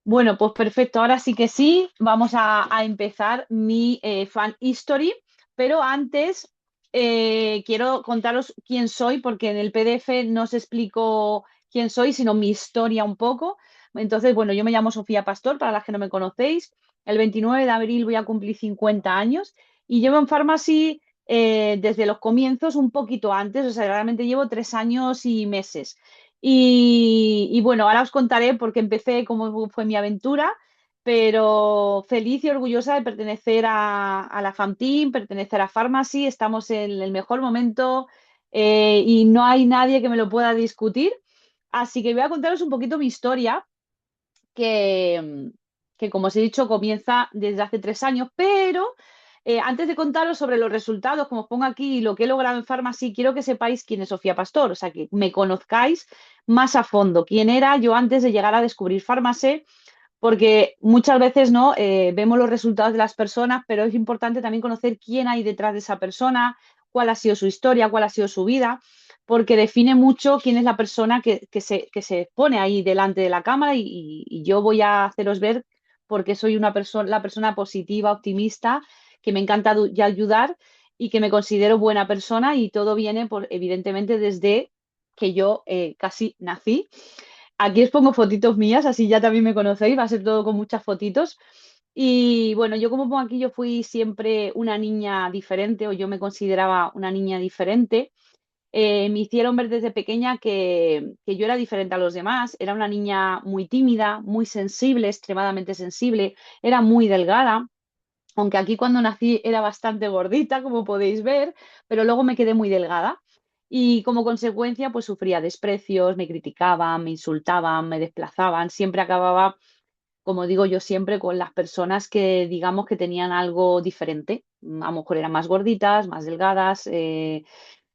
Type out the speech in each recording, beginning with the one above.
Bueno, pues perfecto. Ahora sí que sí, vamos a empezar mi fan history, pero antes quiero contaros quién soy, porque en el PDF no os explico quién soy, sino mi historia un poco. Entonces, bueno, yo me llamo Sofía Pastor, para las que no me conocéis. El 29 de abril voy a cumplir 50 años y llevo en Pharmacy desde los comienzos, un poquito antes, o sea, realmente llevo 3 años y meses. Y bueno, ahora os contaré por qué empecé, cómo fue mi aventura, pero feliz y orgullosa de pertenecer a la FAMTeam, pertenecer a Pharmacy. Estamos en el mejor momento y no hay nadie que me lo pueda discutir. Así que voy a contaros un poquito mi historia, que, que como os he dicho, comienza desde hace 3 años, pero antes de contaros sobre los resultados, como os pongo aquí, y lo que he logrado en Pharmacy, quiero que sepáis quién es Sofía Pastor, o sea, que me conozcáis más a fondo, quién era yo antes de llegar a descubrir Pharmacy, porque muchas veces no vemos los resultados de las personas, pero es importante también conocer quién hay detrás de esa persona, cuál ha sido su historia, cuál ha sido su vida, porque define mucho quién es la persona que se pone ahí delante de la cámara y yo voy a haceros ver porque soy la persona positiva, optimista, que me encanta ya ayudar y que me considero buena persona y todo viene, evidentemente, desde que yo casi nací. Aquí os pongo fotitos mías, así ya también me conocéis, va a ser todo con muchas fotitos. Y bueno, yo como pongo aquí, yo fui siempre una niña diferente o yo me consideraba una niña diferente. Me hicieron ver desde pequeña que yo era diferente a los demás. Era una niña muy tímida, muy sensible, extremadamente sensible, era muy delgada, aunque aquí cuando nací era bastante gordita, como podéis ver, pero luego me quedé muy delgada. Y como consecuencia, pues sufría desprecios, me criticaban, me insultaban, me desplazaban. Siempre acababa, como digo yo siempre, con las personas que digamos que tenían algo diferente. A lo mejor eran más gorditas, más delgadas,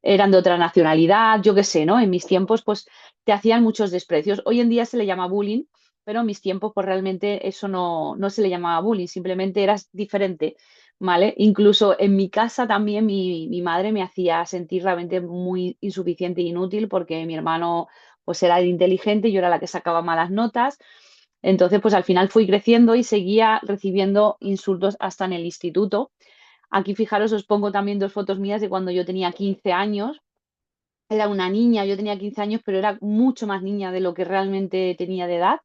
eran de otra nacionalidad, yo qué sé, ¿no? En mis tiempos, pues te hacían muchos desprecios. Hoy en día se le llama bullying, pero en mis tiempos, pues realmente eso no se le llamaba bullying, simplemente eras diferente, ¿vale? Incluso en mi casa también mi madre me hacía sentir realmente muy insuficiente e inútil porque mi hermano, pues era el inteligente y yo era la que sacaba malas notas. Entonces, pues al final fui creciendo y seguía recibiendo insultos hasta en el instituto. Aquí, fijaros, os pongo también dos fotos mías de cuando yo tenía 15 años. Era una niña, yo tenía 15 años, pero era mucho más niña de lo que realmente tenía de edad.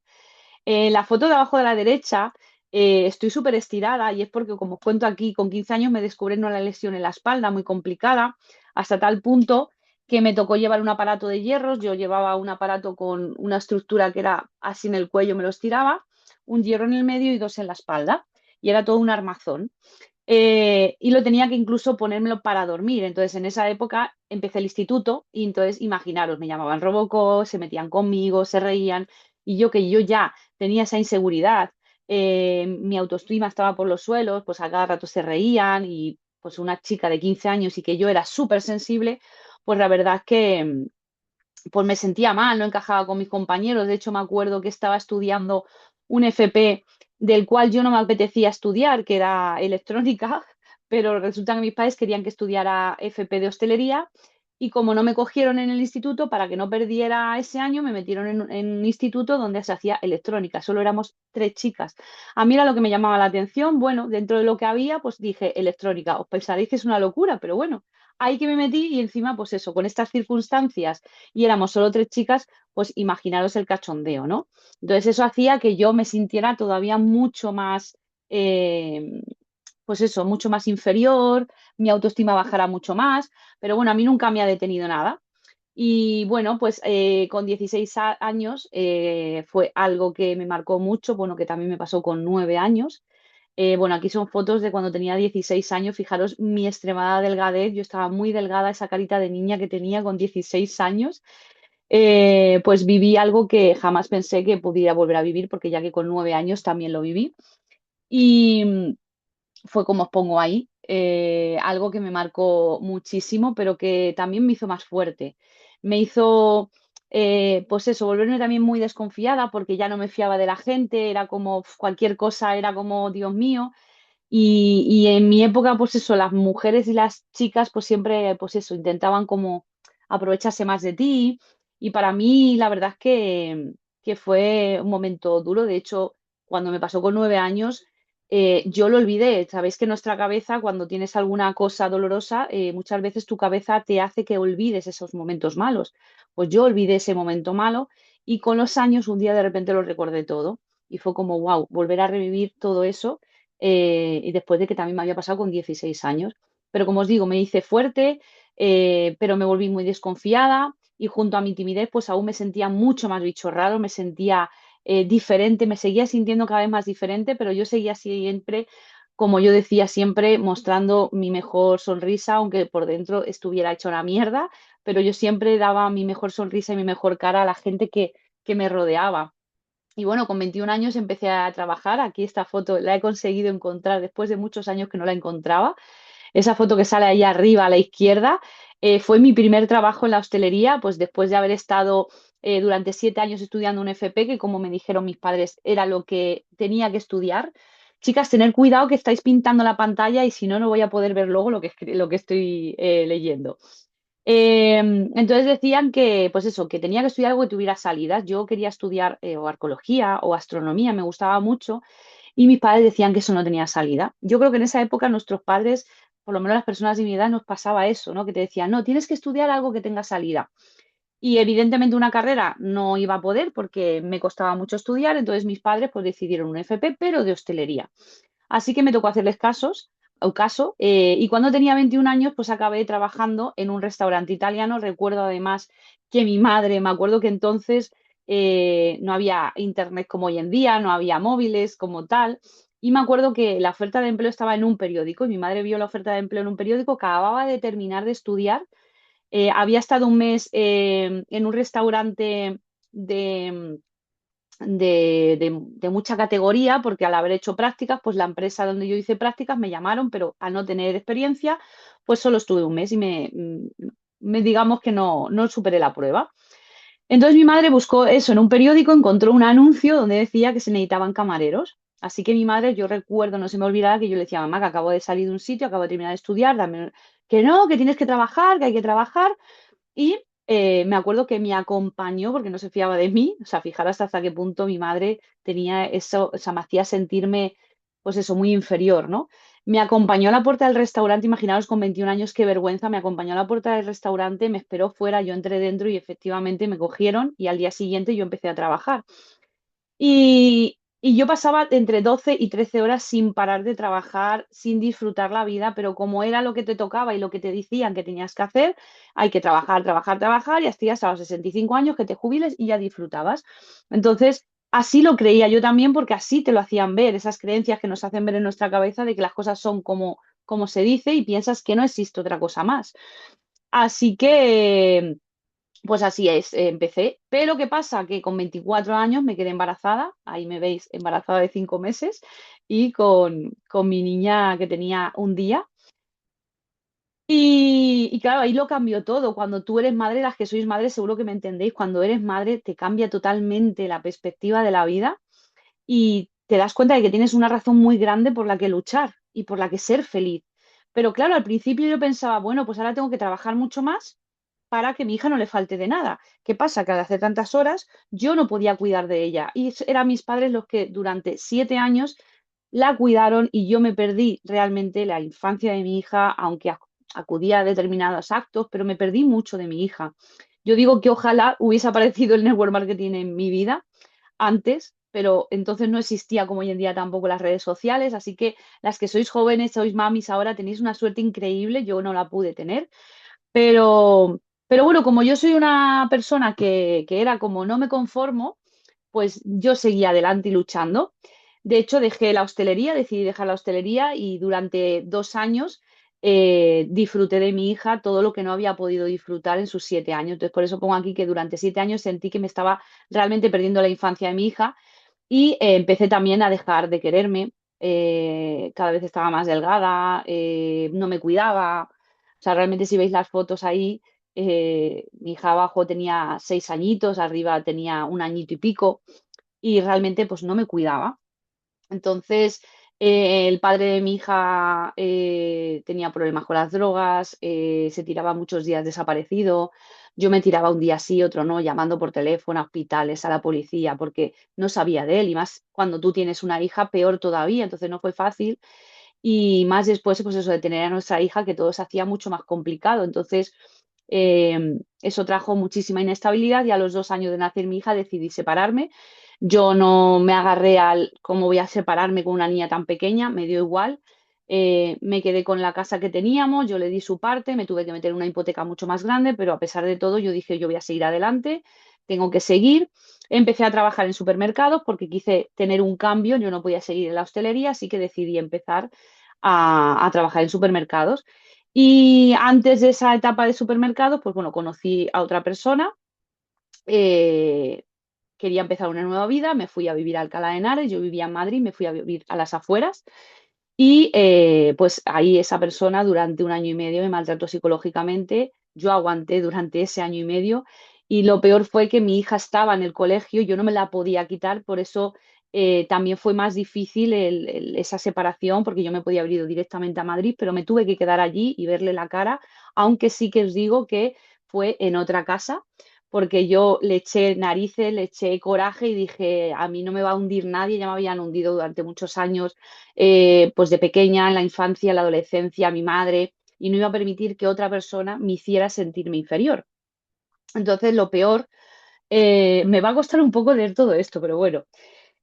La foto de abajo de la derecha, estoy súper estirada y es porque, como os cuento aquí, con 15 años me descubrieron una lesión en la espalda muy complicada, hasta tal punto que me tocó llevar un aparato de hierros. Yo llevaba un aparato con una estructura que era así en el cuello, me lo estiraba, un hierro en el medio y dos en la espalda. Y era todo un armazón. Y lo tenía que incluso ponérmelo para dormir. Entonces, en esa época empecé el instituto y entonces, imaginaros, me llamaban Robocop, se metían conmigo, se reían y yo que yo ya tenía esa inseguridad, mi autoestima estaba por los suelos, pues a cada rato se reían y pues una chica de 15 años y que yo era súper sensible, pues la verdad es que pues me sentía mal, no encajaba con mis compañeros. De hecho, me acuerdo que estaba estudiando un FP del cual yo no me apetecía estudiar, que era electrónica, pero resulta que mis padres querían que estudiara FP de hostelería y como no me cogieron en el instituto, para que no perdiera ese año, me metieron en un instituto donde se hacía electrónica. Solo éramos tres chicas. A mí era lo que me llamaba la atención. Bueno, dentro de lo que había, pues dije electrónica. Os pensaréis que es una locura, pero bueno, ahí que me metí y encima, pues eso, con estas circunstancias y éramos solo tres chicas, pues imaginaros el cachondeo, ¿no? Entonces eso hacía que yo me sintiera todavía mucho más, eh, pues eso, mucho más inferior, mi autoestima bajara mucho más, pero bueno, a mí nunca me ha detenido nada. Y bueno, pues con 16 años fue algo que me marcó mucho, bueno, que también me pasó con 9 años. Bueno, aquí son fotos de cuando tenía 16 años. Fijaros mi extremada delgadez. Yo estaba muy delgada, esa carita de niña que tenía con 16 años. Pues viví algo que jamás pensé que pudiera volver a vivir, porque ya que con 9 años también lo viví. Y fue como os pongo ahí, algo que me marcó muchísimo, pero que también me hizo más fuerte. Me hizo, pues eso, volverme también muy desconfiada porque ya no me fiaba de la gente, era como cualquier cosa, era como, Dios mío. Y en mi época, pues eso, las mujeres y las chicas, pues siempre, pues eso, intentaban como aprovecharse más de ti. Y para mí, la verdad es que fue un momento duro. De hecho, cuando me pasó con 9 años, yo lo olvidé. Sabéis que nuestra cabeza, cuando tienes alguna cosa dolorosa, muchas veces tu cabeza te hace que olvides esos momentos malos. Pues yo olvidé ese momento malo y con los años un día de repente lo recordé todo y fue como, wow, volver a revivir todo eso y después de que también me había pasado con 16 años. Pero como os digo, me hice fuerte, pero me volví muy desconfiada y junto a mi timidez pues aún me sentía mucho más bicho raro, me sentía diferente, me seguía sintiendo cada vez más diferente, pero yo seguía siempre, como yo decía siempre, mostrando mi mejor sonrisa, aunque por dentro estuviera hecha una mierda, pero yo siempre daba mi mejor sonrisa y mi mejor cara a la gente que me rodeaba. Y bueno, con 21 años empecé a trabajar. Aquí esta foto la he conseguido encontrar después de muchos años que no la encontraba. Esa foto que sale ahí arriba a la izquierda fue mi primer trabajo en la hostelería, pues después de haber estado durante 7 años estudiando un FP, que como me dijeron mis padres era lo que tenía que estudiar. Chicas, tener cuidado que estáis pintando la pantalla y si no, no voy a poder ver luego lo que estoy leyendo. Entonces decían que, pues eso, que tenía que estudiar algo que tuviera salidas. Yo quería estudiar o arqueología o astronomía, me gustaba mucho, y mis padres decían que eso no tenía salida. Yo creo que en esa época nuestros padres, por lo menos las personas de mi edad, nos pasaba eso, ¿no? Que te decían, no, tienes que estudiar algo que tenga salida. Y evidentemente una carrera no iba a poder porque me costaba mucho estudiar, entonces mis padres pues decidieron un FP, pero de hostelería. Así que me tocó hacerles caso, y cuando tenía 21 años, pues acabé trabajando en un restaurante italiano. Recuerdo además que mi madre, me acuerdo que entonces no había internet como hoy en día, no había móviles como tal, y me acuerdo que la oferta de empleo estaba en un periódico, y mi madre vio la oferta de empleo en un periódico, acababa de terminar de estudiar, había estado un mes en un restaurante de de mucha categoría, porque al haber hecho prácticas, pues la empresa donde yo hice prácticas me llamaron, pero al no tener experiencia, pues solo estuve un mes y digamos que no superé la prueba. Entonces mi madre buscó eso en un periódico, encontró un anuncio donde decía que se necesitaban camareros. Así que mi madre, yo recuerdo, no se me olvidará, que yo le decía, mamá, que acabo de salir de un sitio, acabo de terminar de estudiar, que no, que tienes que trabajar, que hay que trabajar. Y me acuerdo que me acompañó porque no se fiaba de mí, o sea, fijaros hasta qué punto mi madre tenía eso, o sea, me hacía sentirme, pues eso, muy inferior, ¿no? Me acompañó a la puerta del restaurante, imaginaos con 21 años qué vergüenza, me acompañó a la puerta del restaurante, me esperó fuera, yo entré dentro y efectivamente me cogieron y al día siguiente yo empecé a trabajar. Y yo pasaba entre 12 y 13 horas sin parar de trabajar, sin disfrutar la vida, pero como era lo que te tocaba y lo que te decían que tenías que hacer, hay que trabajar, trabajar, trabajar y hasta los 65 años que te jubiles y ya disfrutabas. Entonces, así lo creía yo también porque así te lo hacían ver, esas creencias que nos hacen ver en nuestra cabeza de que las cosas son como se dice y piensas que no existe otra cosa más. Así que... Pues así es, empecé. Pero ¿qué pasa? Que con 24 años me quedé embarazada, ahí me veis, embarazada de 5 meses, y con mi niña que tenía un día. Y claro, ahí lo cambió todo. Cuando tú eres madre, las que sois madres seguro que me entendéis, cuando eres madre te cambia totalmente la perspectiva de la vida y te das cuenta de que tienes una razón muy grande por la que luchar y por la que ser feliz. Pero claro, al principio yo pensaba, bueno, pues ahora tengo que trabajar mucho más para que mi hija no le falte de nada. ¿Qué pasa? Que al hacer tantas horas yo no podía cuidar de ella y eran mis padres los que durante 7 años la cuidaron y yo me perdí realmente la infancia de mi hija, aunque acudía a determinados actos, pero me perdí mucho de mi hija. Yo digo que ojalá hubiese aparecido el network marketing en mi vida antes, pero entonces no existía como hoy en día tampoco las redes sociales, así que las que sois jóvenes, sois mamis ahora, tenéis una suerte increíble, yo no la pude tener, pero bueno, como yo soy una persona que era como no me conformo, pues yo seguía adelante y luchando. De hecho, dejé la hostelería, decidí dejar la hostelería y durante 2 años disfruté de mi hija todo lo que no había podido disfrutar en sus 7 años. Entonces, por eso pongo aquí que durante 7 años sentí que me estaba realmente perdiendo la infancia de mi hija y empecé también a dejar de quererme. Cada vez estaba más delgada, no me cuidaba. O sea, realmente si veis las fotos ahí, mi hija abajo tenía 6 añitos, arriba tenía un añito y pico y realmente pues no me cuidaba. Entonces, el padre de mi hija tenía problemas con las drogas, se tiraba muchos días desaparecido. yo me tiraba un día sí, otro no, llamando por teléfono a hospitales, a la policía, porque no sabía de él. Y más cuando tú tienes una hija, peor todavía. Entonces no fue fácil. Y más después, pues eso de tener a nuestra hija, que todo se hacía mucho más complicado. Entonces, eso trajo muchísima inestabilidad y a los 2 años de nacer mi hija decidí separarme. Yo no me agarré al cómo voy a separarme con una niña tan pequeña, me dio igual. Me quedé con la casa que teníamos, yo le di su parte, me tuve que meter en una hipoteca mucho más grande, pero a pesar de todo yo dije, yo voy a seguir adelante, tengo que seguir. Empecé a trabajar en supermercados porque quise tener un cambio, yo no podía seguir en la hostelería, así que decidí empezar a trabajar en supermercados. Y antes de esa etapa de supermercados, pues bueno, conocí a otra persona, eh, quería empezar una nueva vida, me fui a vivir a Alcalá de Henares, yo vivía en Madrid, me fui a vivir a las afueras y pues ahí esa persona durante 1 año y medio me maltrató psicológicamente. Yo aguanté durante ese año y medio y lo peor fue que mi hija estaba en el colegio, yo no me la podía quitar, por eso también fue más difícil esa separación, porque yo me podía haber ido directamente a Madrid, pero me tuve que quedar allí y verle la cara, aunque sí que os digo que fue en otra casa, porque yo le eché narices, le eché coraje y dije, a mí no me va a hundir nadie, ya me habían hundido durante muchos años, pues de pequeña, en la infancia, en la adolescencia, mi madre, y no iba a permitir que otra persona me hiciera sentirme inferior. Entonces, lo peor, me va a costar un poco leer todo esto, pero bueno,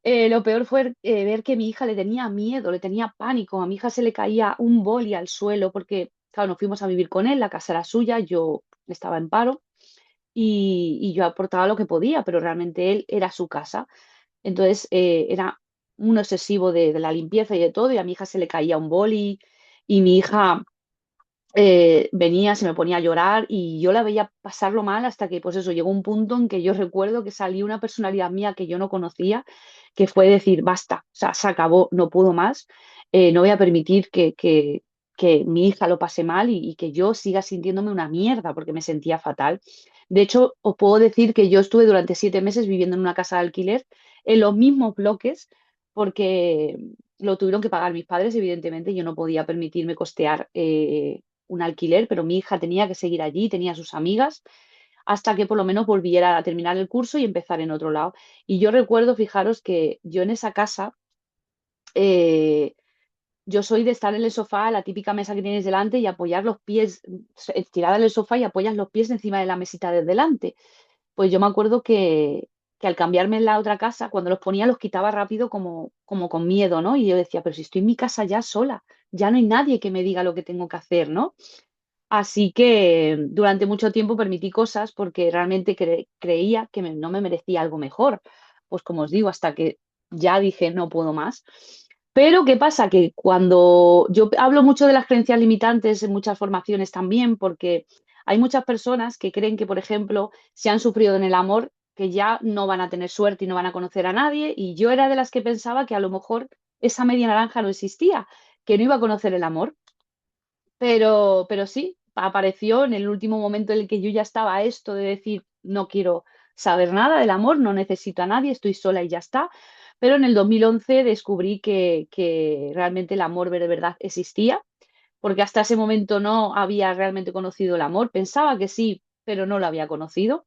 lo peor fue ver que mi hija le tenía miedo, le tenía pánico. A mi hija se le caía un boli al suelo porque, claro, nos fuimos a vivir con él, la casa era suya, yo estaba en paro y yo aportaba lo que podía, pero realmente él era su casa. Entonces era un obsesivo de la limpieza y de todo, y a mi hija se le caía un boli y mi hija venía, se me ponía a llorar y yo la veía pasarlo mal hasta que, pues eso, llegó un punto en que yo recuerdo que salió una personalidad mía que yo no conocía, que fue decir, basta, o sea, se acabó, no puedo más, no voy a permitir que mi hija lo pase mal y que yo siga sintiéndome una mierda porque me sentía fatal. De hecho, os puedo decir que yo estuve durante 7 meses viviendo en una casa de alquiler en los mismos bloques porque lo tuvieron que pagar mis padres, evidentemente, yo no podía permitirme costear un alquiler, pero mi hija tenía que seguir allí, tenía sus amigas, hasta que por lo menos volviera a terminar el curso y empezar en otro lado. Y yo recuerdo, fijaros, que yo en esa casa, eh, yo soy de estar en el sofá, la típica mesa que tienes delante, y apoyar los pies, tirada en el sofá y apoyas los pies encima de la mesita de delante. Pues yo me acuerdo que al cambiarme en la otra casa, cuando los ponía los quitaba rápido como con miedo, ¿no? Y yo decía, pero si estoy en mi casa ya sola, ya no hay nadie que me diga lo que tengo que hacer, ¿no? Así que durante mucho tiempo permití cosas porque realmente creía que no me merecía algo mejor. Pues como os digo, hasta que ya dije no puedo más. Pero ¿qué pasa? Que cuando yo hablo mucho de las creencias limitantes en muchas formaciones también, porque hay muchas personas que creen que, por ejemplo, si han sufrido en el amor, que ya no van a tener suerte y no van a conocer a nadie. Y yo era de las que pensaba que a lo mejor esa media naranja no existía, que no iba a conocer el amor. Pero sí, apareció en el último momento en el que yo ya estaba a esto de decir, no quiero saber nada del amor, no necesito a nadie, estoy sola y ya está. Pero en el 2011 descubrí que realmente el amor de verdad existía, porque hasta ese momento no había realmente conocido el amor. Pensaba que sí, pero no lo había conocido.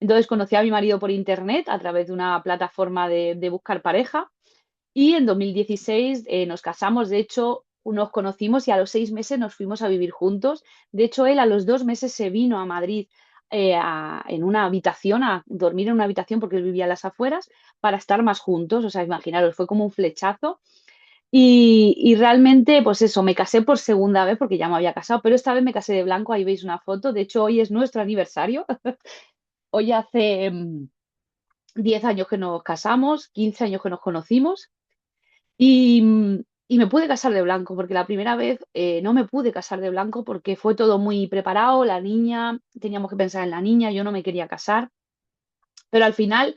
Entonces conocí a mi marido por internet a través de una plataforma de buscar pareja y en 2016 nos casamos. De hecho, nos conocimos y a los 6 meses nos fuimos a vivir juntos. De hecho, él a los 2 meses se vino a Madrid en una habitación, a dormir en una habitación porque él vivía a las afueras, para estar más juntos. O sea, imaginaros, fue como un flechazo. Y realmente, pues eso, me casé por segunda vez porque ya me había casado, pero esta vez me casé de blanco. Ahí veis una foto. De hecho, hoy es nuestro aniversario. Hoy hace 10 años que nos casamos, 15 años que nos conocimos. Y, y me pude casar de blanco, porque la primera vez no me pude casar de blanco porque fue todo muy preparado, la niña, teníamos que pensar en la niña, yo no me quería casar, pero al final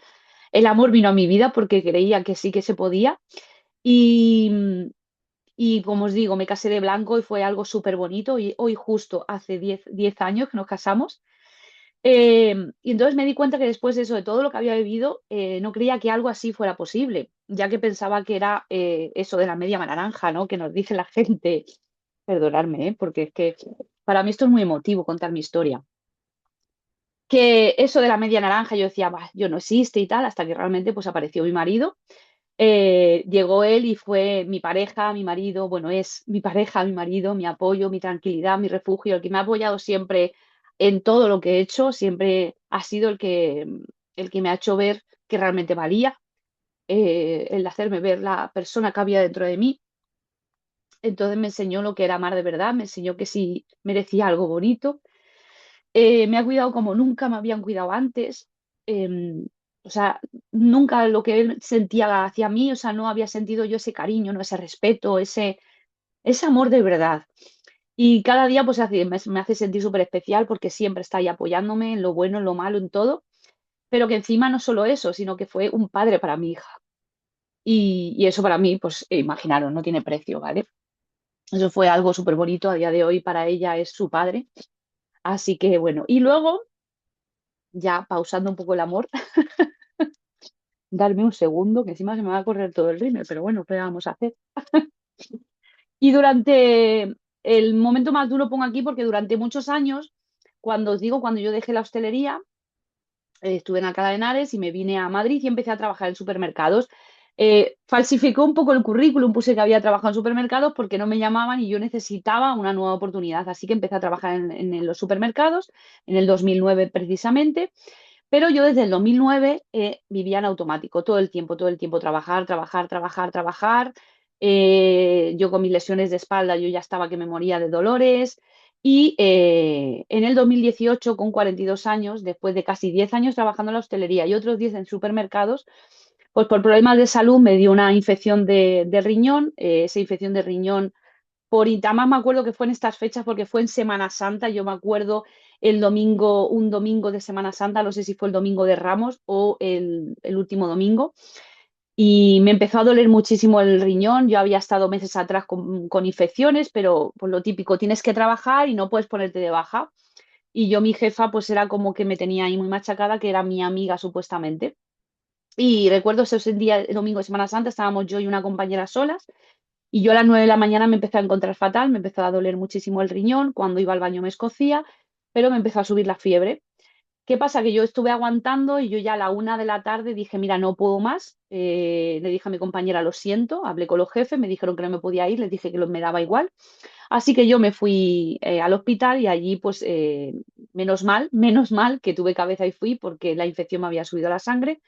el amor vino a mi vida porque creía que sí que se podía. Y, y como os digo, me casé de blanco y fue algo súper bonito y hoy justo hace 10 años que nos casamos. Y entonces me di cuenta que después de eso, de todo lo que había vivido, no creía que algo así fuera posible, ya que pensaba que era eso de la media naranja, ¿no? Que nos dice la gente. Perdonadme, ¿eh? Porque es que para mí esto es muy emotivo contar mi historia. que eso de la media naranja, yo decía, "Bah, yo no existe y tal", hasta que realmente pues apareció mi marido. Llegó él y fue mi pareja, mi marido, bueno, es mi pareja, mi marido, mi apoyo, mi tranquilidad, mi refugio, el que me ha apoyado siempre en todo lo que he hecho, siempre ha sido el que me ha hecho ver que realmente valía, el hacerme ver la persona que había dentro de mí. Entonces me enseñó lo que era amar de verdad, me enseñó que sí merecía algo bonito. Me ha cuidado como nunca me habían cuidado antes. O sea, nunca lo que él sentía hacia mí, o sea, no había sentido yo ese cariño, no ese respeto, ese amor de verdad. Y cada día pues me hace sentir súper especial porque siempre está ahí apoyándome en lo bueno, en lo malo, en todo. Pero que encima no solo eso, sino que fue un padre para mi hija. Y eso para mí, pues imaginaros, no tiene precio, ¿vale? Eso fue algo súper bonito. A día de hoy para ella es su padre. Así que bueno, y luego, ya pausando un poco el amor, darme un segundo, que encima se me va a correr todo el rímel, pero bueno, ¿qué vamos a hacer? Y durante el momento más duro pongo aquí porque durante muchos años, cuando os digo, cuando yo dejé la hostelería, estuve en Alcalá de Henares y me vine a Madrid y empecé a trabajar en supermercados. Falsificó un poco el currículum, puse que había trabajado en supermercados porque no me llamaban y yo necesitaba una nueva oportunidad. Así que empecé a trabajar en los supermercados en el 2009 precisamente. Pero yo desde el 2009 vivía en automático, todo el tiempo, trabajar, trabajar, trabajar, trabajar. Yo con mis lesiones de espalda, yo ya estaba que me moría de dolores. Y en el 2018, con 42 años, después de casi 10 años trabajando en la hostelería y otros 10 en supermercados, pues por problemas de salud me dio una infección de riñón. Esa infección de riñón además me acuerdo que fue en estas fechas porque fue en Semana Santa, yo me acuerdo el domingo, un domingo de Semana Santa, no sé si fue el domingo de Ramos o el último domingo, y me empezó a doler muchísimo el riñón. Yo había estado meses atrás con infecciones, pero por lo típico, tienes que trabajar y no puedes ponerte de baja. Y yo, mi jefa, pues era como que me tenía ahí muy machacada, que era mi amiga supuestamente. Y recuerdo ese día, el domingo de Semana Santa, estábamos yo y una compañera solas. Y yo a las 9 de la mañana me empecé a encontrar fatal, me empezó a doler muchísimo el riñón, cuando iba al baño me escocía, pero me empezó a subir la fiebre. ¿Qué pasa? Que yo estuve aguantando y yo ya a la 1 de la tarde dije, mira, no puedo más. Le dije a mi compañera, lo siento, hablé con los jefes, me dijeron que no me podía ir, les dije que me daba igual. Así que yo me fui al hospital y allí, pues, menos mal que tuve cabeza y fui porque la infección me había subido a la sangre.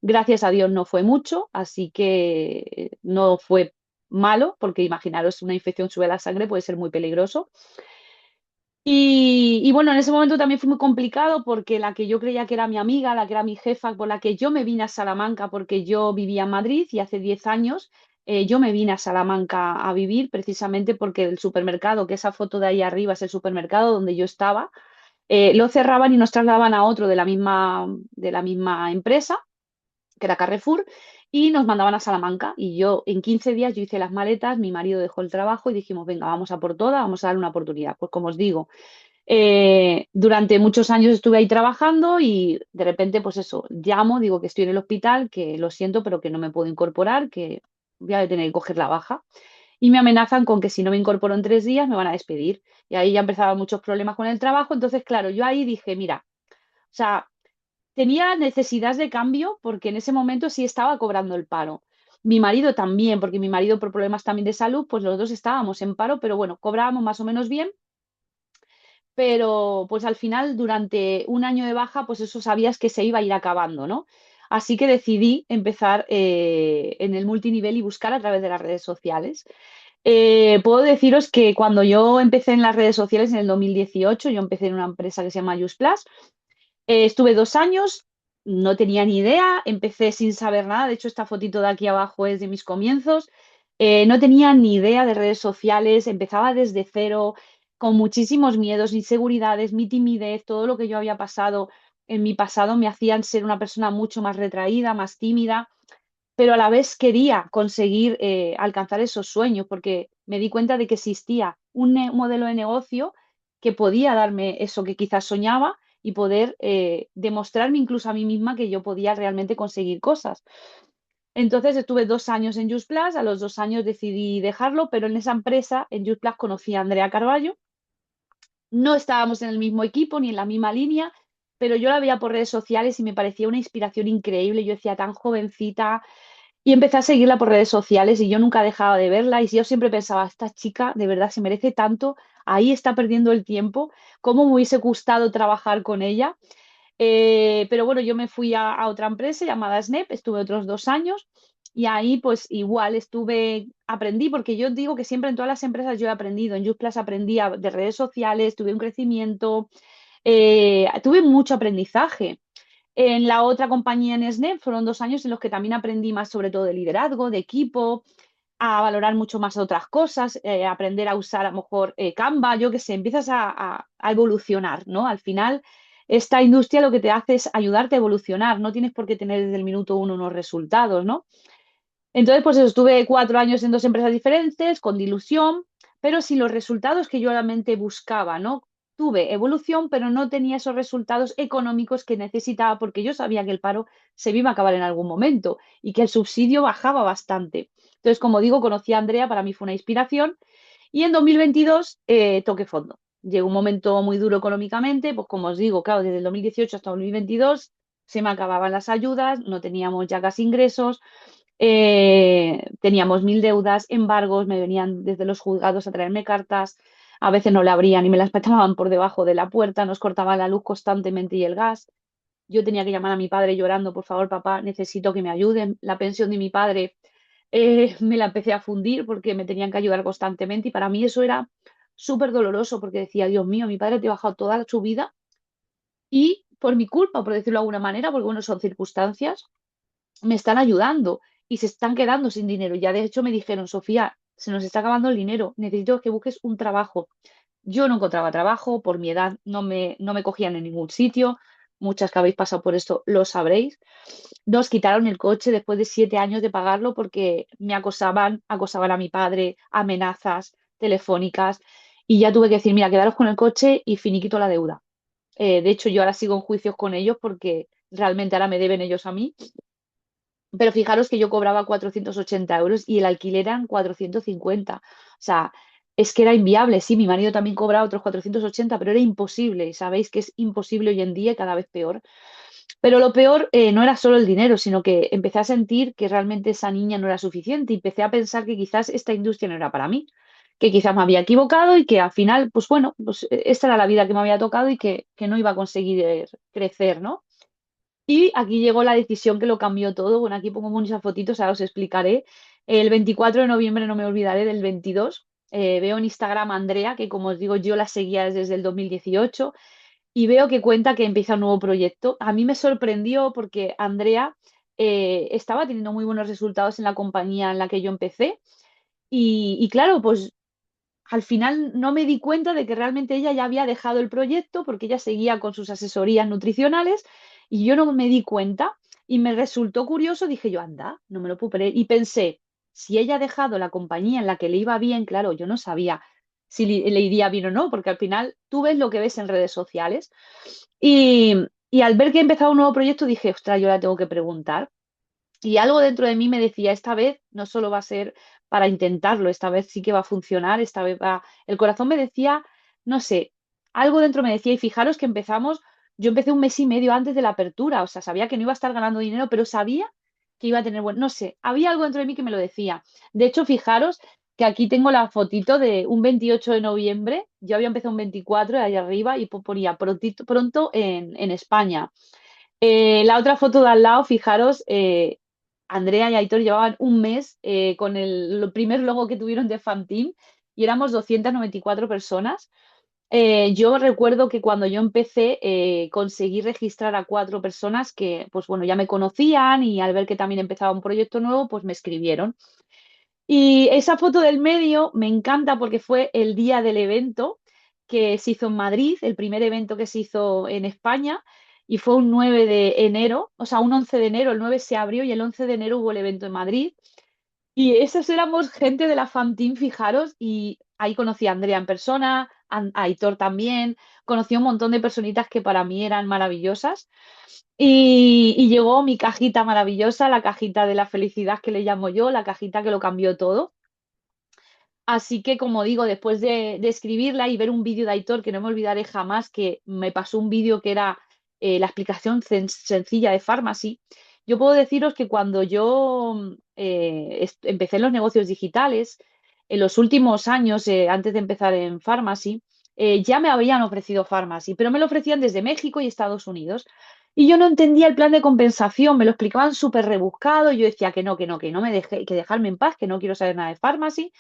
Gracias a Dios no fue mucho, así que no fue malo, porque imaginaros, una infección sube a la sangre, puede ser muy peligroso. Y bueno, en ese momento también fue muy complicado porque la que yo creía que era mi amiga, la que era mi jefa, por la que yo me vine a Salamanca porque yo vivía en Madrid y hace 10 años yo me vine a Salamanca a vivir precisamente porque el supermercado, que esa foto de ahí arriba es el supermercado donde yo estaba, lo cerraban y nos trasladaban a otro de la misma empresa, que era Carrefour, y nos mandaban a Salamanca. Y yo en 15 días yo hice las maletas, mi marido dejó el trabajo y dijimos, venga, vamos a por todas, vamos a dar una oportunidad. Pues como os digo, durante muchos años estuve ahí trabajando y de repente, pues eso, llamo, digo que estoy en el hospital, que lo siento, pero que no me puedo incorporar, que voy a tener que coger la baja. Y me amenazan con que si no me incorporo en 3 días me van a despedir. Y ahí ya empezaban muchos problemas con el trabajo. Entonces, claro, yo ahí dije, mira, o sea, tenía necesidad de cambio porque en ese momento sí estaba cobrando el paro. Mi marido también, porque mi marido por problemas también de salud, pues los dos estábamos en paro, pero bueno, cobrábamos más o menos bien, pero pues al final durante un año de baja, pues eso sabías que se iba a ir acabando, ¿no? Así que decidí empezar en el multinivel y buscar a través de las redes sociales. Puedo deciros que cuando yo empecé en las redes sociales en el 2018, yo empecé en una empresa que se llama Just Plus. Estuve 2 años, no tenía ni idea, empecé sin saber nada. De hecho, esta fotito de aquí abajo es de mis comienzos. No tenía ni idea de redes sociales, empezaba desde cero, con muchísimos miedos, inseguridades, mi timidez, todo lo que yo había pasado en mi pasado me hacían ser una persona mucho más retraída, más tímida, pero a la vez quería conseguir alcanzar esos sueños porque me di cuenta de que existía un modelo de negocio que podía darme eso que quizás soñaba y poder demostrarme incluso a mí misma que yo podía realmente conseguir cosas. Entonces estuve 2 años en Just Plus, a los 2 años decidí dejarlo, pero en esa empresa, en Just Plus, conocí a Andrea Carballo. No estábamos en el mismo equipo ni en la misma línea, pero yo la veía por redes sociales y me parecía una inspiración increíble. Yo decía, tan jovencita, y empecé a seguirla por redes sociales y yo nunca dejaba de verla y yo siempre pensaba, esta chica de verdad se merece tanto, ahí está perdiendo el tiempo, cómo me hubiese gustado trabajar con ella. Pero bueno, yo me fui a otra empresa llamada Snap, estuve otros 2 años y ahí pues igual aprendí, porque yo digo que siempre en todas las empresas yo he aprendido. En Just aprendí de redes sociales, tuve un crecimiento, tuve mucho aprendizaje. En la otra compañía en SNEP fueron 2 años en los que también aprendí más sobre todo de liderazgo, de equipo, a valorar mucho más otras cosas, aprender a usar a lo mejor Canva, yo qué sé, empiezas a evolucionar, ¿no? Al final, esta industria lo que te hace es ayudarte a evolucionar, no tienes por qué tener desde el minuto uno unos resultados, ¿no? Entonces, pues eso, estuve 4 años en dos empresas diferentes, con dilución, pero sin los resultados que yo realmente buscaba, ¿no? Tuve evolución, pero no tenía esos resultados económicos que necesitaba porque yo sabía que el paro se me iba a acabar en algún momento y que el subsidio bajaba bastante. Entonces, como digo, conocí a Andrea, para mí fue una inspiración y en 2022 toqué fondo. Llegó un momento muy duro económicamente, pues como os digo, claro, desde el 2018 hasta 2022 se me acababan las ayudas, no teníamos ya casi ingresos, teníamos mil deudas, embargos, me venían desde los juzgados a traerme cartas, a veces no le abrían y me las petaban por debajo de la puerta, nos cortaban la luz constantemente y el gas. Yo tenía que llamar a mi padre llorando, por favor, papá, necesito que me ayuden. La pensión de mi padre me la empecé a fundir porque me tenían que ayudar constantemente y para mí eso era súper doloroso porque decía, Dios mío, mi padre ha trabajado toda su vida y por mi culpa, por decirlo de alguna manera, porque bueno, son circunstancias, me están ayudando y se están quedando sin dinero. Ya de hecho me dijeron, Sofía, se nos está acabando el dinero, necesito que busques un trabajo. Yo no encontraba trabajo, por mi edad no me cogían en ningún sitio. Muchas que habéis pasado por esto lo sabréis. Nos quitaron el coche después de 7 años de pagarlo porque me acosaban a mi padre, amenazas telefónicas y ya tuve que decir, mira, quedaros con el coche y finiquito la deuda. De hecho, yo ahora sigo en juicios con ellos porque realmente ahora me deben ellos a mí, pero fijaros que yo cobraba 480 euros y el alquiler eran 450. O sea, es que era inviable. Sí, mi marido también cobraba otros 480, pero era imposible. Sabéis que es imposible hoy en día y cada vez peor. Pero lo peor no era solo el dinero, sino que empecé a sentir que realmente esa niña no era suficiente y empecé a pensar que quizás esta industria no era para mí, que quizás me había equivocado y que al final, pues bueno, pues esta era la vida que me había tocado y que no iba a conseguir crecer, ¿no? Y aquí llegó la decisión que lo cambió todo. Bueno, aquí pongo muchas fotitos, ahora os explicaré. El 24 de noviembre no me olvidaré del 22. Veo en Instagram a Andrea, que como os digo, yo la seguía desde el 2018, y veo que cuenta que empieza un nuevo proyecto. A mí me sorprendió porque Andrea estaba teniendo muy buenos resultados en la compañía en la que yo empecé. Y claro, pues al final no me di cuenta de que realmente ella ya había dejado el proyecto porque ella seguía con sus asesorías nutricionales y yo no me di cuenta y me resultó curioso, dije yo, anda, no me lo puedo creer. Y pensé, si ella ha dejado la compañía en la que le iba bien, claro, yo no sabía si le iría bien o no, porque al final tú ves lo que ves en redes sociales. Y, y al ver que he empezado un nuevo proyecto dije, ostras, yo la tengo que preguntar. Y algo dentro de mí me decía, esta vez no solo va a ser para intentarlo, esta vez sí que va a funcionar, esta vez va... El corazón me decía, no sé, algo dentro me decía, y fijaros que yo empecé un mes y medio antes de la apertura, o sea, sabía que no iba a estar ganando dinero, pero sabía que iba a tener no sé, había algo dentro de mí que me lo decía. De hecho, fijaros que aquí tengo la fotito de un 28 de noviembre, yo había empezado un 24 ahí arriba y ponía pronto en España. La otra foto de al lado, fijaros, Andrea y Aitor llevaban un mes con el primer logo que tuvieron de Fanteam y éramos 294 personas. Yo recuerdo que cuando yo empecé conseguí registrar a 4 personas que, pues bueno, ya me conocían y al ver que también empezaba un proyecto nuevo, pues me escribieron. Y esa foto del medio me encanta porque fue el día del evento que se hizo en Madrid, el primer evento que se hizo en España, y fue un 9 de enero, o sea, un 11 de enero, el 9 se abrió y el 11 de enero hubo el evento en Madrid. Y esos éramos gente de la Fanteam, fijaros, y ahí conocí a Andrea en persona, a Aitor también, conocí a un montón de personitas que para mí eran maravillosas. Y llegó mi cajita maravillosa, la cajita de la felicidad que le llamo yo, la cajita que lo cambió todo. Así que, como digo, después de escribirla y ver un vídeo de Aitor, que no me olvidaré jamás, que me pasó un vídeo que era la explicación sencilla de Pharmacy, yo puedo deciros que cuando yo empecé en los negocios digitales, en los últimos años, antes de empezar en Pharmacy, ya me habían ofrecido Pharmacy, pero me lo ofrecían desde México y Estados Unidos. Y yo no entendía el plan de compensación, me lo explicaban súper rebuscado, y yo decía que no me deje, que dejarme en paz, que no quiero saber nada de Pharmacy,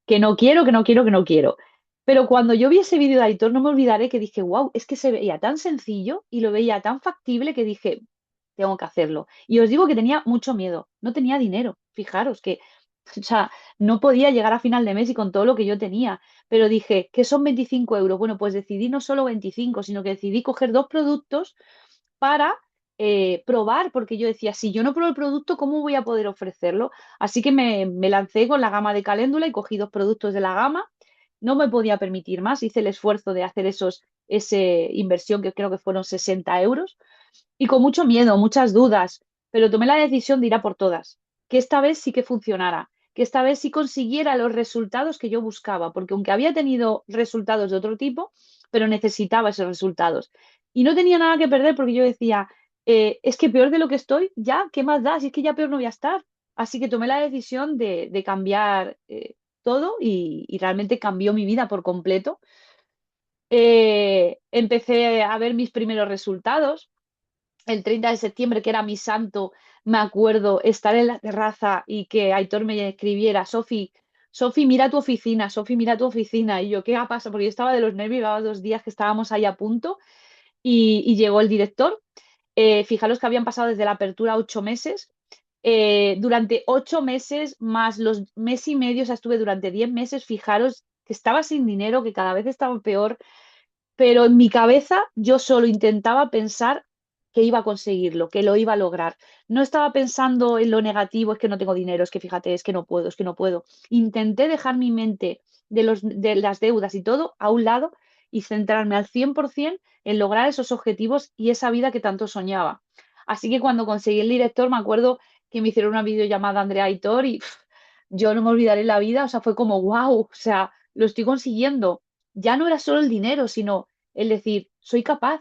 que no quiero, que no quiero, que no quiero. Pero cuando yo vi ese vídeo de Aitor, no me olvidaré que dije, wow, es que se veía tan sencillo y lo veía tan factible que dije, tengo que hacerlo. Y os digo que tenía mucho miedo, no tenía dinero. Fijaros que, o sea, no podía llegar a final de mes y con todo lo que yo tenía. Pero dije, ¿qué son 25 euros? Bueno, pues decidí no solo 25, sino que decidí coger dos productos para probar, porque yo decía, si yo no pruebo el producto, ¿cómo voy a poder ofrecerlo? Así que me lancé con la gama de Caléndula y cogí dos productos de la gama. No me podía permitir más, hice el esfuerzo de hacer esa inversión que creo que fueron 60 euros y con mucho miedo, muchas dudas, pero tomé la decisión de ir a por todas, que esta vez sí que funcionara, que esta vez sí consiguiera los resultados que yo buscaba, porque aunque había tenido resultados de otro tipo, pero necesitaba esos resultados. Y no tenía nada que perder porque yo decía, es que peor de lo que estoy, ya, ¿qué más da? Si es que ya peor no voy a estar. Así que tomé la decisión de cambiar todo y realmente cambió mi vida por completo. Empecé a ver mis primeros resultados el 30 de septiembre, que era mi santo, me acuerdo estar en la terraza y que Aitor me escribiera, Sofi, mira tu oficina, Sofi, mira tu oficina. Y yo, ¿qué ha pasado? Porque yo estaba de los nervios, llevaba 2 días que estábamos ahí a punto y llegó el director. Fijaros que habían pasado desde la apertura 8 meses. Durante 8 meses más los mes y medio, o sea, estuve durante 10 meses, fijaros que estaba sin dinero, que cada vez estaba peor, pero en mi cabeza yo solo intentaba pensar que iba a conseguirlo, que lo iba a lograr. No estaba pensando en lo negativo, es que no tengo dinero, es que fíjate, es que no puedo, es que no puedo. Intenté dejar mi mente de las deudas y todo a un lado y centrarme al 100% en lograr esos objetivos y esa vida que tanto soñaba. Así que cuando conseguí el director, me acuerdo que me hicieron una videollamada Andrea Aitor y yo no me olvidaré la vida, o sea, fue como, wow, o sea, lo estoy consiguiendo. Ya no era solo el dinero, sino el decir, soy capaz.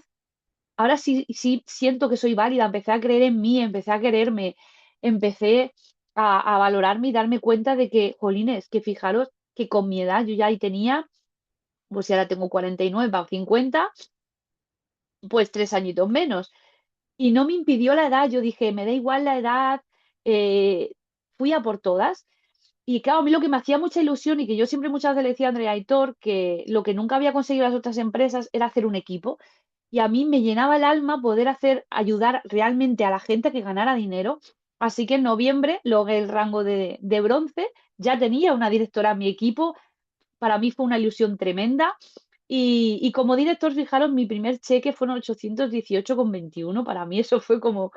Ahora sí, sí siento que soy válida, empecé a creer en mí, empecé a quererme, empecé a valorarme y darme cuenta de que, jolines, que fijaros que con mi edad yo ya ahí tenía, pues si ahora tengo 49 o 50, pues 3 añitos menos. Y no me impidió la edad, yo dije, me da igual la edad, eh, fui a por todas. Y claro, a mí lo que me hacía mucha ilusión y que yo siempre muchas veces le decía a Andrea Aitor, que lo que nunca había conseguido las otras empresas era hacer un equipo. Y a mí me llenaba el alma poder ayudar realmente a la gente que ganara dinero. Así que en noviembre logré el rango de bronce, ya tenía una directora en mi equipo, para mí fue una ilusión tremenda. Y como director, fijaros, mi primer cheque fueron 818,21. Para mí eso fue como,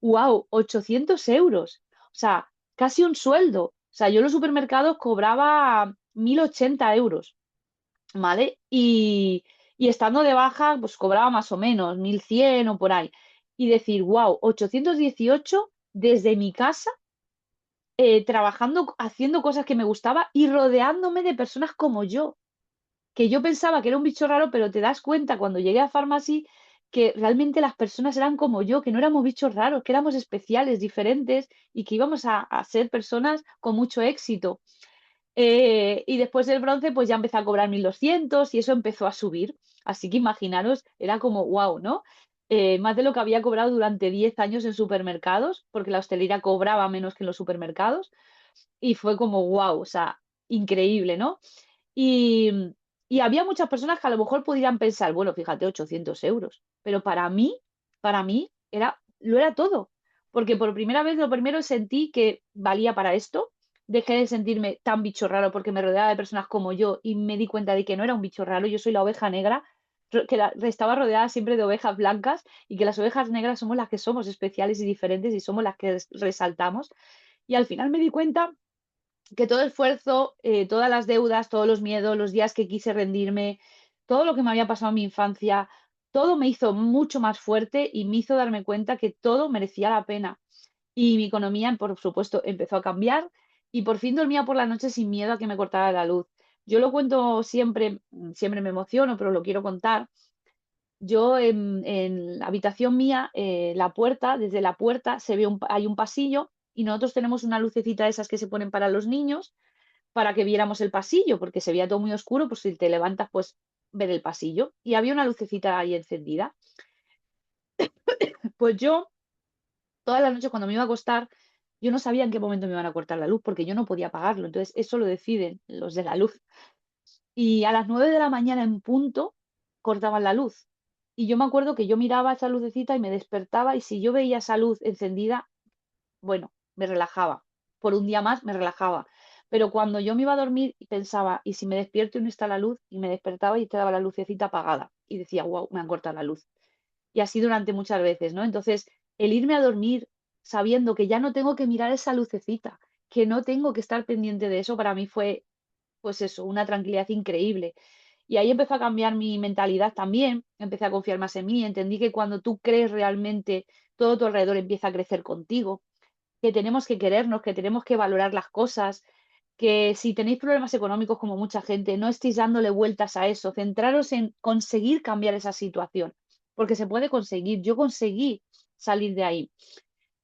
wow, 800 euros. O sea, casi un sueldo. O sea, yo en los supermercados cobraba 1080 euros, ¿vale? Y estando de baja, pues cobraba más o menos 1100 o por ahí. Y decir, wow, 818 desde mi casa, trabajando, haciendo cosas que me gustaba y rodeándome de personas como yo, que yo pensaba que era un bicho raro, pero te das cuenta cuando llegué a Pharmacy que realmente las personas eran como yo, que no éramos bichos raros, que éramos especiales, diferentes y que íbamos a ser personas con mucho éxito. Y después del bronce, pues ya empecé a cobrar 1200 y eso empezó a subir. Así que imaginaros, era como wow, ¿no? Más de lo que había cobrado durante 10 años en supermercados, porque la hostelería cobraba menos que en los supermercados. Y fue como wow, o sea, increíble, ¿no? Y, y había muchas personas que a lo mejor pudieran pensar, bueno, fíjate, 800 euros. Pero para mí lo era todo. Porque por primera vez, lo primero sentí que valía para esto. Dejé de sentirme tan bicho raro porque me rodeaba de personas como yo y me di cuenta de que no era un bicho raro. Yo soy la oveja negra, estaba rodeada siempre de ovejas blancas y que las ovejas negras somos las que somos especiales y diferentes y somos las que resaltamos. Y al final me di cuenta que todo el esfuerzo, todas las deudas, todos los miedos, los días que quise rendirme, todo lo que me había pasado en mi infancia, todo me hizo mucho más fuerte y me hizo darme cuenta que todo merecía la pena. Y mi economía, por supuesto, empezó a cambiar y por fin dormía por la noche sin miedo a que me cortara la luz. Yo lo cuento siempre, siempre me emociono, pero lo quiero contar. Yo en la habitación mía, la puerta, desde la puerta se ve hay un pasillo y nosotros tenemos una lucecita de esas que se ponen para los niños para que viéramos el pasillo, porque se veía todo muy oscuro, pues si te levantas, pues ver el pasillo. Y había una lucecita ahí encendida. Pues yo, toda la noche cuando me iba a acostar, yo no sabía en qué momento me iban a cortar la luz, porque yo no podía apagarlo. Entonces, eso lo deciden los de la luz. Y a las 9 de la mañana en punto cortaban la luz. Y yo me acuerdo que yo miraba esa lucecita y me despertaba y si yo veía esa luz encendida, bueno, me relajaba. Por un día más me relajaba. Pero cuando yo me iba a dormir y pensaba, ¿y si me despierto y no está la luz? Y me despertaba y quedaba la lucecita apagada. Y decía, wow, me han cortado la luz. Y así durante muchas veces, ¿no? Entonces, el irme a dormir sabiendo que ya no tengo que mirar esa lucecita, que no tengo que estar pendiente de eso, para mí fue, pues eso, una tranquilidad increíble. Y ahí empezó a cambiar mi mentalidad también, empecé a confiar más en mí, entendí que cuando tú crees realmente, todo tu alrededor empieza a crecer contigo, que tenemos que querernos, que tenemos que valorar las cosas, que si tenéis problemas económicos como mucha gente, no estéis dándole vueltas a eso, centraros en conseguir cambiar esa situación, porque se puede conseguir. Yo conseguí salir de ahí.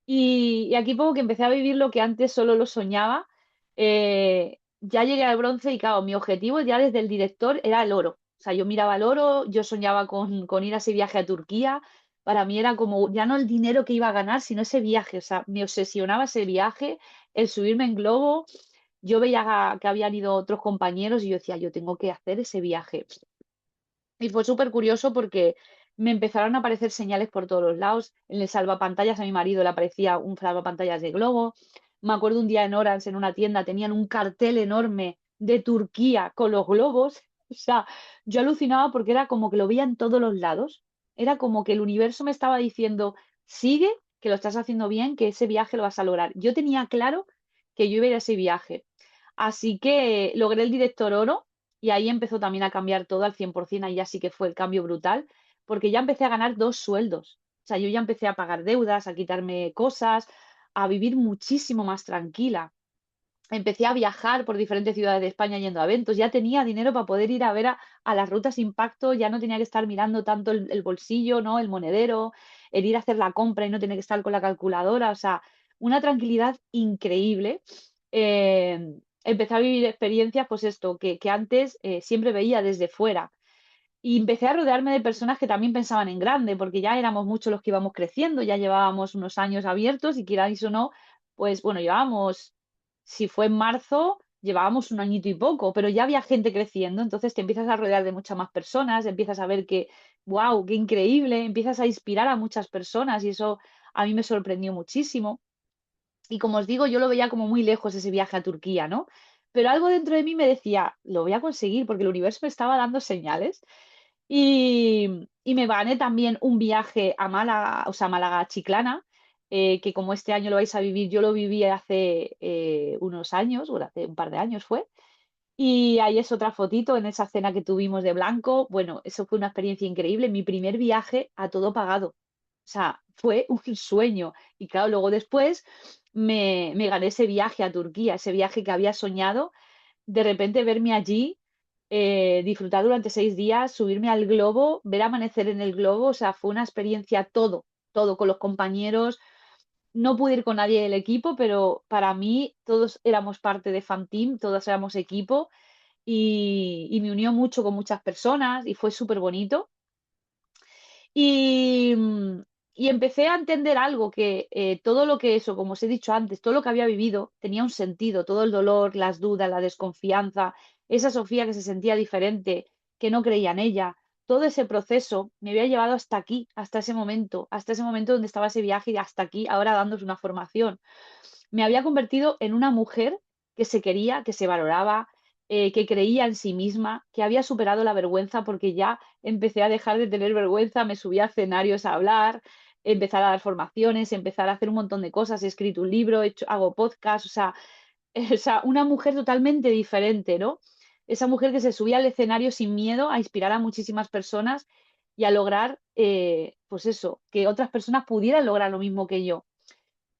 Y aquí pongo que empecé a vivir lo que antes solo lo soñaba. Ya llegué al bronce y claro, mi objetivo ya desde el director era el oro. O sea, yo miraba el oro, yo soñaba con ir a ese viaje a Turquía. Para mí era como ya no el dinero que iba a ganar, sino ese viaje. O sea, me obsesionaba ese viaje, el subirme en globo. Yo veía que habían ido otros compañeros y yo decía, yo tengo que hacer ese viaje. Y fue súper curioso porque me empezaron a aparecer señales por todos los lados. En el salvapantallas a mi marido le aparecía un salvapantallas de globo. Me acuerdo un día en Orange, en una tienda, tenían un cartel enorme de Turquía con los globos. O sea, yo alucinaba porque era como que lo veía en todos los lados. Era como que el universo me estaba diciendo, sigue, que lo estás haciendo bien, que ese viaje lo vas a lograr. Yo tenía claro que yo iba a ir a ese viaje. Así que logré el director oro y ahí empezó también a cambiar todo al 100%, ahí ya sí que fue el cambio brutal, porque ya empecé a ganar 2 sueldos. O sea, yo ya empecé a pagar deudas, a quitarme cosas, a vivir muchísimo más tranquila. Empecé a viajar por diferentes ciudades de España yendo a eventos, ya tenía dinero para poder ir a ver a las rutas Impacto, ya no tenía que estar mirando tanto el bolsillo, ¿no? El monedero, el ir a hacer la compra y no tener que estar con la calculadora, o sea, una tranquilidad increíble. Empecé a vivir experiencias, pues esto, que antes siempre veía desde fuera. Y empecé a rodearme de personas que también pensaban en grande, porque ya éramos muchos los que íbamos creciendo, ya llevábamos unos años abiertos y queráis o no, pues bueno, llevábamos, si fue en marzo, llevábamos un añito y poco, pero ya había gente creciendo, entonces te empiezas a rodear de muchas más personas, empiezas a ver que, wow, qué increíble, empiezas a inspirar a muchas personas y eso a mí me sorprendió muchísimo. Y como os digo, yo lo veía como muy lejos ese viaje a Turquía, ¿no? Pero algo dentro de mí me decía, lo voy a conseguir porque el universo me estaba dando señales. Y me gané también un viaje a Málaga, o sea, Málaga Chiclana, que como este año lo vais a vivir, yo lo viví hace unos años, bueno, hace un par de años fue. Y ahí es otra fotito en esa cena que tuvimos de blanco. Bueno, eso fue una experiencia increíble. Mi primer viaje a todo pagado. O sea, fue un sueño. Y claro, luego después me gané ese viaje a Turquía, ese viaje que había soñado. De repente verme allí, disfrutar durante 6 días, subirme al globo, ver amanecer en el globo. O sea, fue una experiencia todo, todo con los compañeros. No pude ir con nadie del equipo, pero para mí todos éramos parte de Fan Team, todos éramos equipo y me unió mucho con muchas personas y fue súper bonito. Y, y empecé a entender algo, que todo lo que eso, como os he dicho antes, todo lo que había vivido tenía un sentido, todo el dolor, las dudas, la desconfianza, esa Sofía que se sentía diferente, que no creía en ella, todo ese proceso me había llevado hasta aquí, hasta ese momento donde estaba ese viaje y hasta aquí, ahora dándos una formación. Me había convertido en una mujer que se quería, que se valoraba, que creía en sí misma, que había superado la vergüenza porque ya empecé a dejar de tener vergüenza, me subí a escenarios a hablar, empezar a dar formaciones, empezar a hacer un montón de cosas, he escrito un libro, hago podcast, o sea, o sea, una mujer totalmente diferente, ¿no? Esa mujer que se subía al escenario sin miedo a inspirar a muchísimas personas y a lograr, pues eso, que otras personas pudieran lograr lo mismo que yo.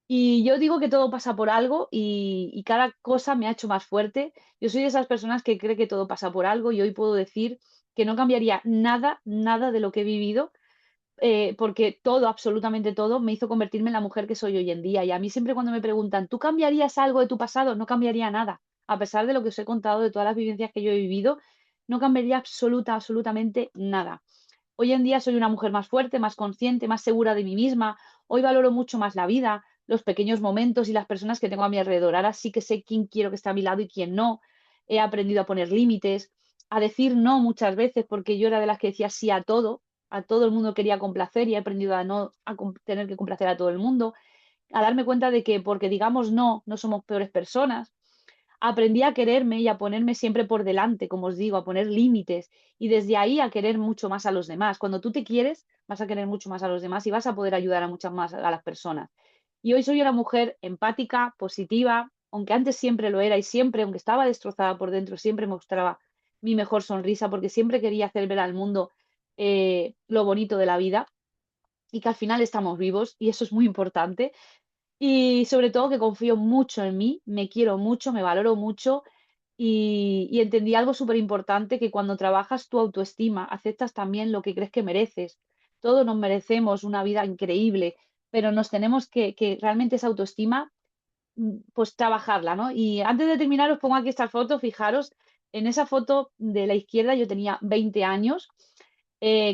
Y yo digo que todo pasa por algo y cada cosa me ha hecho más fuerte. Yo soy de esas personas que cree que todo pasa por algo y hoy puedo decir que no cambiaría nada, nada de lo que he vivido, porque todo, absolutamente todo, me hizo convertirme en la mujer que soy hoy en día. Y a mí siempre cuando me preguntan, ¿tú cambiarías algo de tu pasado? No cambiaría nada. A pesar de lo que os he contado, de todas las vivencias que yo he vivido, no cambiaría absolutamente nada. Hoy en día soy una mujer más fuerte, más consciente, más segura de mí misma. Hoy valoro mucho más la vida, los pequeños momentos y las personas que tengo a mi alrededor. Ahora sí que sé quién quiero que esté a mi lado y quién no. He aprendido a poner límites, a decir no muchas veces, porque yo era de las que decía sí a todo el mundo quería complacer y he aprendido a no tener que complacer a todo el mundo, a darme cuenta de que porque digamos no, no somos peores personas. Aprendí a quererme y a ponerme siempre por delante, como os digo, a poner límites y desde ahí a querer mucho más a los demás. Cuando tú te quieres, vas a querer mucho más a los demás y vas a poder ayudar a muchas más a las personas. Y hoy soy una mujer empática, positiva, aunque antes siempre lo era y siempre, aunque estaba destrozada por dentro, siempre mostraba mi mejor sonrisa porque siempre quería hacer ver al mundo lo bonito de la vida y que al final estamos vivos y eso es muy importante. Y sobre todo que confío mucho en mí, me quiero mucho, me valoro mucho y entendí algo súper importante, que cuando trabajas tu autoestima, aceptas también lo que crees que mereces. Todos nos merecemos una vida increíble, pero nos tenemos que realmente esa autoestima, pues trabajarla, ¿no? Y antes de terminar os pongo aquí esta foto, fijaros, en esa foto de la izquierda yo tenía 20 años,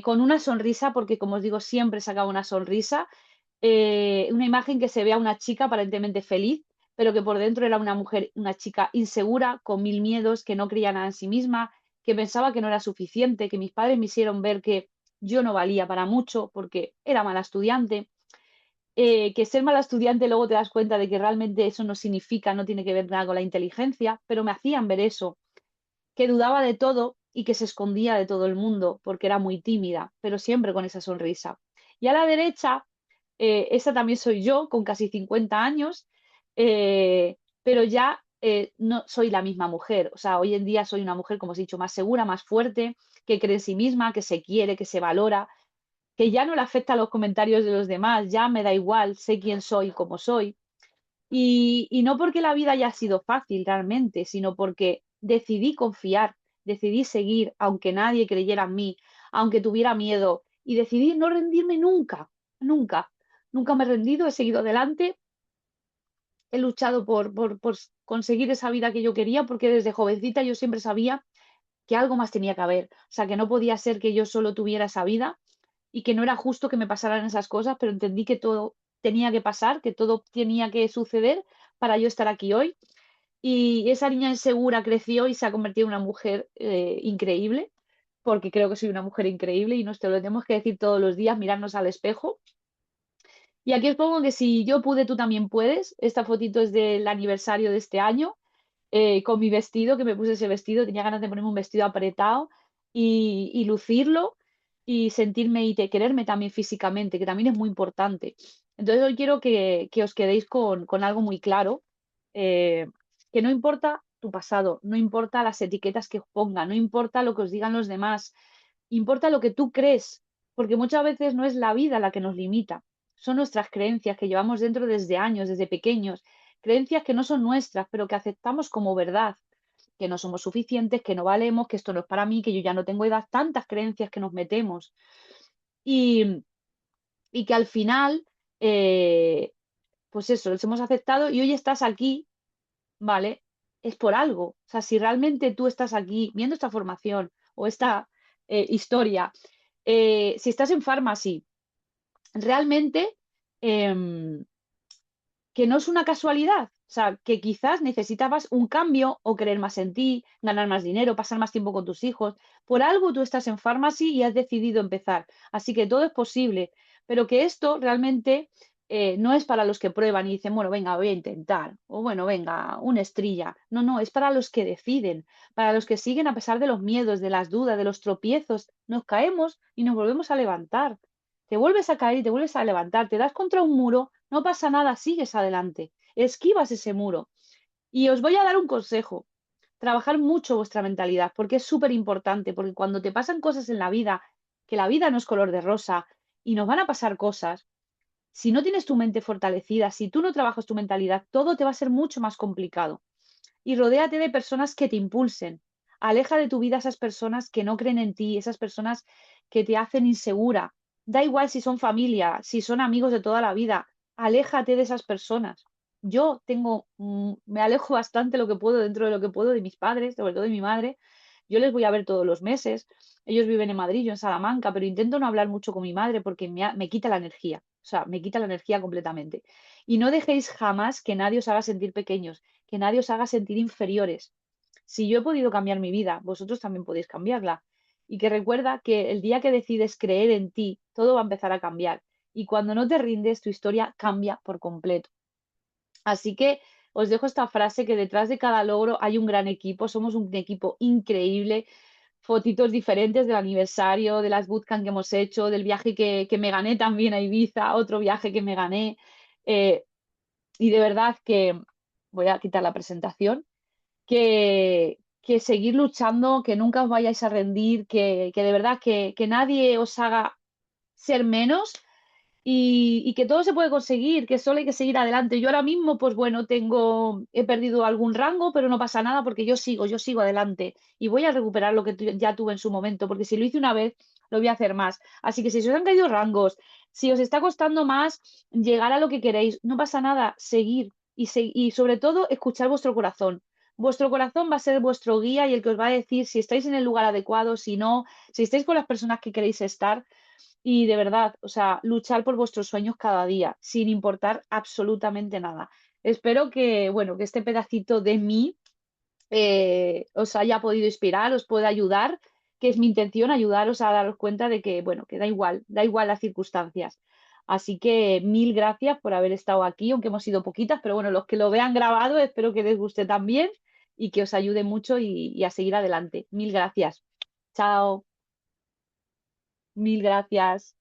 con una sonrisa, porque como os digo, siempre sacaba una sonrisa, una imagen que se ve a una chica aparentemente feliz, pero que por dentro era una mujer, una chica insegura, con mil miedos, que no creía nada en sí misma, que pensaba que no era suficiente, que mis padres me hicieron ver que yo no valía para mucho porque era mala estudiante, que ser mala estudiante luego te das cuenta de que realmente eso no significa, no tiene que ver nada con la inteligencia, pero me hacían ver eso, que dudaba de todo y que se escondía de todo el mundo porque era muy tímida, pero siempre con esa sonrisa. Y a la derecha, esa también soy yo, con casi 50 años, pero ya no soy la misma mujer. O sea, hoy en día soy una mujer, como os he dicho, más segura, más fuerte, que cree en sí misma, que se quiere, que se valora, que ya no le afectan los comentarios de los demás, ya me da igual, sé quién soy, cómo soy. Y no porque la vida haya sido fácil realmente, sino porque decidí confiar, decidí seguir, aunque nadie creyera en mí, aunque tuviera miedo, y decidí no rendirme nunca, nunca. Nunca me he rendido, he seguido adelante, he luchado por conseguir esa vida que yo quería, porque desde jovencita yo siempre sabía que algo más tenía que haber. O sea, que no podía ser que yo solo tuviera esa vida y que no era justo que me pasaran esas cosas, pero entendí que todo tenía que pasar, que todo tenía que suceder para yo estar aquí hoy. Y esa niña insegura creció y se ha convertido en una mujer increíble, porque creo que soy una mujer increíble y nos te lo tenemos que decir todos los días, mirarnos al espejo. Y aquí os pongo que si yo pude, tú también puedes. Esta fotito es del aniversario de este año, con mi vestido, que me puse ese vestido, tenía ganas de ponerme un vestido apretado y lucirlo y sentirme y quererme también físicamente, que también es muy importante. Entonces hoy quiero que os quedéis con algo muy claro, eh, que no importa tu pasado, no importa las etiquetas que os pongan, no importa lo que os digan los demás, importa lo que tú crees, porque muchas veces no es la vida la que nos limita, son nuestras creencias que llevamos dentro desde años, desde pequeños, creencias que no son nuestras, pero que aceptamos como verdad, que no somos suficientes, que no valemos, que esto no es para mí, que yo ya no tengo edad, tantas creencias que nos metemos y, y que al final, eh, pues eso, los hemos aceptado y hoy estás aquí, ¿vale? Es por algo. O sea, si realmente tú estás aquí viendo esta formación o esta historia, si estás en Pharmacy, realmente... em, que no es una casualidad. O sea, que quizás necesitabas un cambio o creer más en ti, ganar más dinero, pasar más tiempo con tus hijos. Por algo tú estás en Pharmacy y has decidido empezar. Así que todo es posible, pero que esto realmente no es para los que prueban y dicen, bueno, venga, voy a intentar, o bueno, venga, una estrella. No, no, es para los que deciden, para los que siguen a pesar de los miedos, de las dudas, de los tropiezos. Nos caemos y nos volvemos a levantar. Te vuelves a caer y te vuelves a levantar, te das contra un muro, no pasa nada, sigues adelante, esquivas ese muro. Y os voy a dar un consejo, trabajar mucho vuestra mentalidad, porque es súper importante, porque cuando te pasan cosas en la vida, que la vida no es color de rosa y nos van a pasar cosas, si no tienes tu mente fortalecida, si tú no trabajas tu mentalidad, todo te va a ser mucho más complicado. Y rodéate de personas que te impulsen Aleja de tu vida a esas personas que no creen en ti, esas personas que te hacen insegura. Da igual si son familia, si son amigos de toda la vida, aléjate de esas personas. Yo me alejo bastante lo que puedo dentro de lo que puedo de mis padres, sobre todo de mi madre. Yo les voy a ver todos los meses. Ellos viven en Madrid, yo en Salamanca, pero intento no hablar mucho con mi madre porque me quita la energía. O sea, me quita la energía completamente. Y no dejéis jamás que nadie os haga sentir pequeños, que nadie os haga sentir inferiores. Si yo he podido cambiar mi vida, vosotros también podéis cambiarla. Y que recuerda que el día que decides creer en ti, todo va a empezar a cambiar. Y cuando no te rindes, tu historia cambia por completo. Así que os dejo esta frase que detrás de cada logro hay un gran equipo, somos un equipo increíble, fotitos diferentes del aniversario, de las bootcamp que hemos hecho, del viaje que me gané también a Ibiza, otro viaje que me gané. eh, y de verdad que voy a quitar la presentación, que seguir luchando, que nunca os vayáis a rendir, que de verdad que nadie os haga ser menos y que todo se puede conseguir, que solo hay que seguir adelante. Yo ahora mismo, pues bueno, he perdido algún rango, pero no pasa nada porque yo sigo adelante y voy a recuperar lo que ya tuve en su momento, porque si lo hice una vez, lo voy a hacer más. Así que si os han caído rangos, si os está costando más llegar a lo que queréis, no pasa nada, seguir y sobre todo escuchar vuestro corazón. Vuestro corazón va a ser vuestro guía y el que os va a decir si estáis en el lugar adecuado, si no, si estáis con las personas que queréis estar. Y de verdad, o sea, luchar por vuestros sueños cada día, sin importar absolutamente nada. Espero que, bueno, que este pedacito de mí os haya podido inspirar, os pueda ayudar, que es mi intención, ayudaros a daros cuenta de que, bueno, que da igual las circunstancias. Así que mil gracias por haber estado aquí, aunque hemos sido poquitas, pero bueno, los que lo vean grabado, espero que les guste también y que os ayude mucho y a seguir adelante. Mil gracias. Chao. Mil gracias.